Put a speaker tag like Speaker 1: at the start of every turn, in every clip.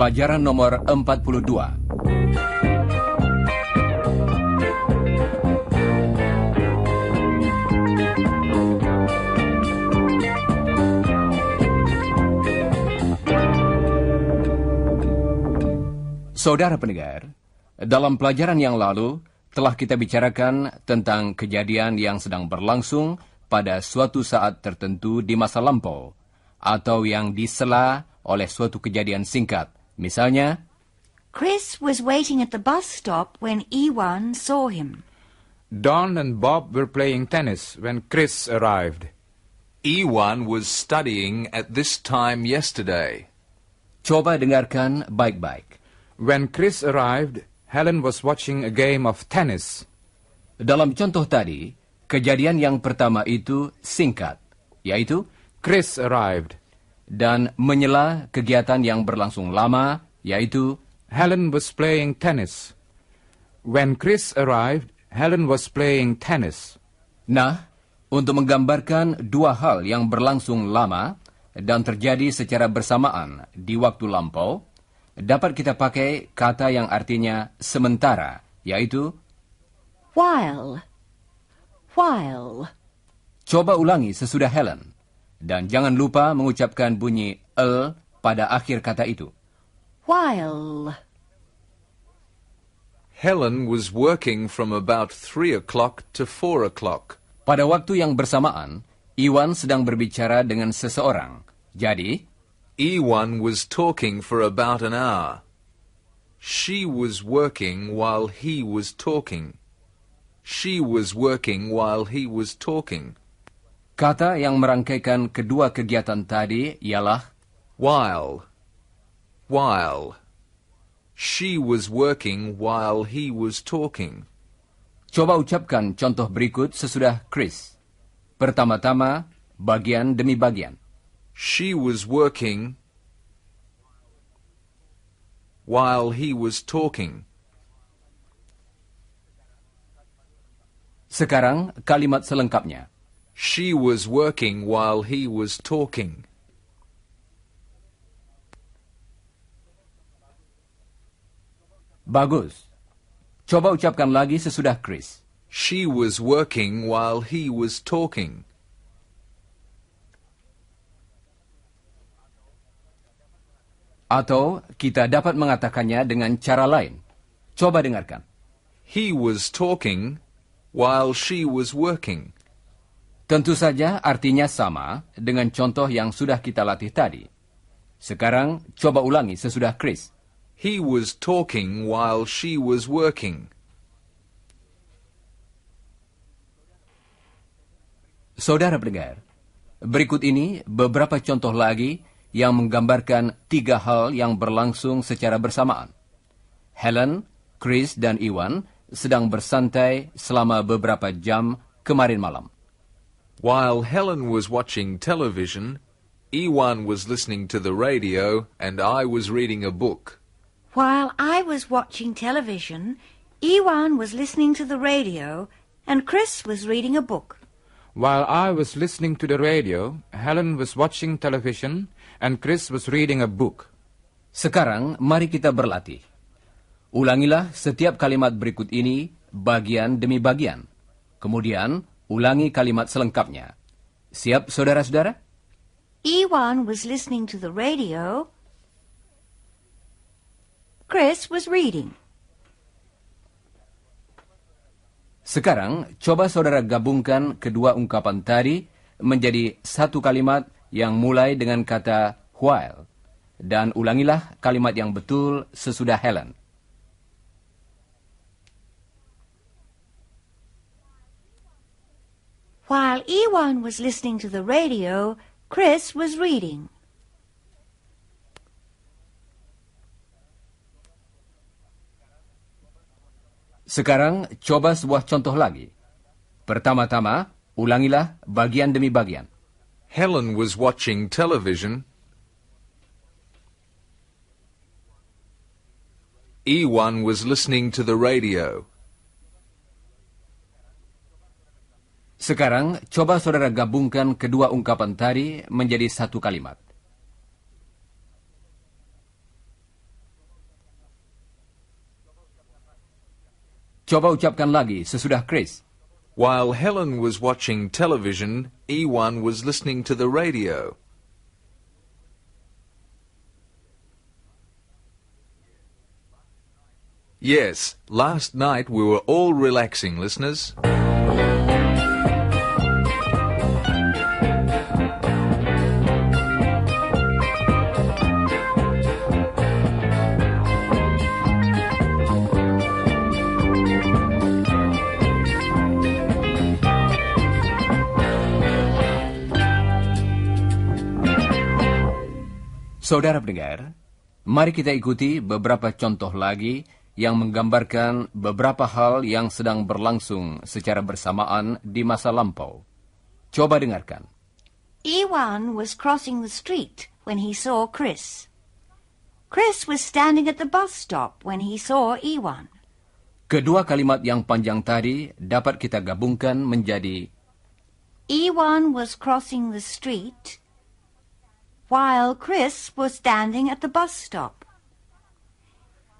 Speaker 1: Pelajaran nomor 42. Saudara pendengar, dalam pelajaran yang lalu telah kita bicarakan tentang kejadian yang sedang berlangsung pada suatu saat tertentu di masa lampau, atau yang disela oleh suatu kejadian singkat. Misalnya,
Speaker 2: Chris was waiting at the bus stop when Ewan saw him.
Speaker 3: Don and Bob were playing tennis when Chris arrived.
Speaker 4: Ewan was studying at this time yesterday.
Speaker 1: coba dengarkan baik-baik.
Speaker 3: When Chris arrived, Helen was watching a game of tennis.
Speaker 1: Dalam contoh tadi, kejadian yang pertama itu singkat, yaitu
Speaker 3: Chris arrived.
Speaker 1: dan menyela kegiatan yang berlangsung lama, yaitu
Speaker 3: Helen was playing tennis. When Chris arrived, Helen was playing tennis.
Speaker 1: Nah, untuk menggambarkan dua hal yang berlangsung lama dan terjadi secara bersamaan di waktu lampau, dapat kita pakai kata yang artinya sementara, yaitu
Speaker 2: While. While.
Speaker 1: coba ulangi sesudah Helen. Dan jangan lupa mengucapkan bunyi "l" pada akhir kata itu.
Speaker 2: While.
Speaker 4: Helen was working from about 3 o'clock to 4 o'clock.
Speaker 1: Pada waktu yang bersamaan, Iwan sedang berbicara dengan seseorang. Jadi,
Speaker 4: Ewan was talking for about an hour. She was working while he was talking. She was working while he was talking.
Speaker 1: kata yang merangkaikan kedua kegiatan tadi ialah
Speaker 4: While. While. She was working while he was talking.
Speaker 1: coba ucapkan contoh berikut sesudah Chris. Pertama-tama, bagian demi bagian.
Speaker 4: She was working while he was talking.
Speaker 1: Sekarang kalimat selengkapnya.
Speaker 4: She was working while he was talking.
Speaker 1: Bagus. Coba ucapkan lagi sesudah Chris.
Speaker 4: She was working while he was talking.
Speaker 1: Atau kita dapat mengatakannya dengan cara lain. Coba dengarkan.
Speaker 4: He was talking while she was working.
Speaker 1: Tentu saja artinya sama dengan contoh yang sudah kita latih tadi. Sekarang coba ulangi sesudah Chris.
Speaker 4: He was talking while she was working.
Speaker 1: Saudara pendengar, berikut ini beberapa contoh lagi yang menggambarkan tiga hal yang berlangsung secara bersamaan. Helen, Chris, dan Iwan sedang bersantai selama beberapa jam kemarin malam.
Speaker 4: While Helen was watching television, Ewan was listening to the radio and I was reading a book.
Speaker 2: While I was watching television, Ewan was listening to the radio and Chris was reading a book.
Speaker 3: While I was listening to the radio, Helen was watching television, and Chris was reading a book.
Speaker 1: Sekarang mari kita berlatih. Ulangilah setiap kalimat berikut ini bagian demi bagian. Kemudian ulangi kalimat selengkapnya. Siap, saudara-saudara?
Speaker 2: Ewan was listening to the radio. Chris was reading.
Speaker 1: Sekarang, coba saudara gabungkan kedua ungkapan tadi menjadi satu kalimat yang mulai dengan kata while. Dan ulangilah kalimat yang betul sesudah Helen.
Speaker 2: While Ewan was listening to the radio, Chris was reading.
Speaker 1: Sekarang, coba sebuah contoh lagi. Pertama-tama, ulangilah bagian demi bagian.
Speaker 4: Helen was watching television. Ewan was listening to the radio.
Speaker 1: Sekarang, coba saudara gabungkan kedua ungkapan tadi menjadi satu kalimat. Coba ucapkan lagi sesudah Chris.
Speaker 4: While Helen was watching television, Iwan was listening to the radio. Yes, last night we were all relaxing, listeners.
Speaker 1: Saudara pendengar, mari kita ikuti beberapa contoh lagi yang menggambarkan beberapa hal yang sedang berlangsung secara bersamaan di masa lampau. Coba dengarkan.
Speaker 2: Iwan was crossing the street when he saw Chris. Chris was standing at the bus stop when he saw Iwan.
Speaker 1: Kedua kalimat yang panjang tadi dapat kita gabungkan menjadi
Speaker 2: Iwan was crossing the street while Chris was standing at the bus stop.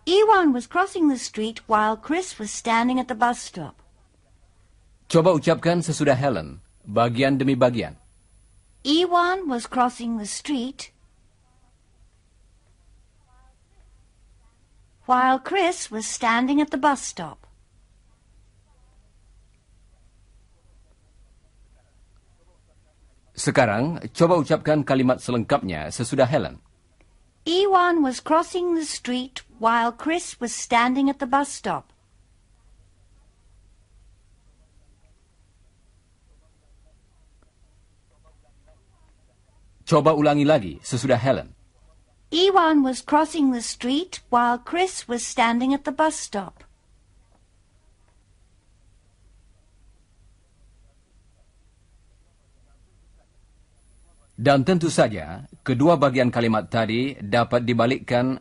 Speaker 2: Iwan was crossing the street while Chris was standing at the bus stop.
Speaker 1: Coba ucapkan sesudah Helen, bagian demi bagian.
Speaker 2: Iwan was crossing the street while Chris was standing at the bus stop.
Speaker 1: Sekarang, coba ucapkan kalimat selengkapnya sesudah Helen.
Speaker 2: Iwan was crossing the street while Chris was standing at the bus stop.
Speaker 1: Coba ulangi lagi sesudah Helen.
Speaker 2: Iwan was crossing the street while Chris was standing at the bus stop.
Speaker 1: Dan tentu saja, kedua bagian kalimat tadi dapat dibalikkan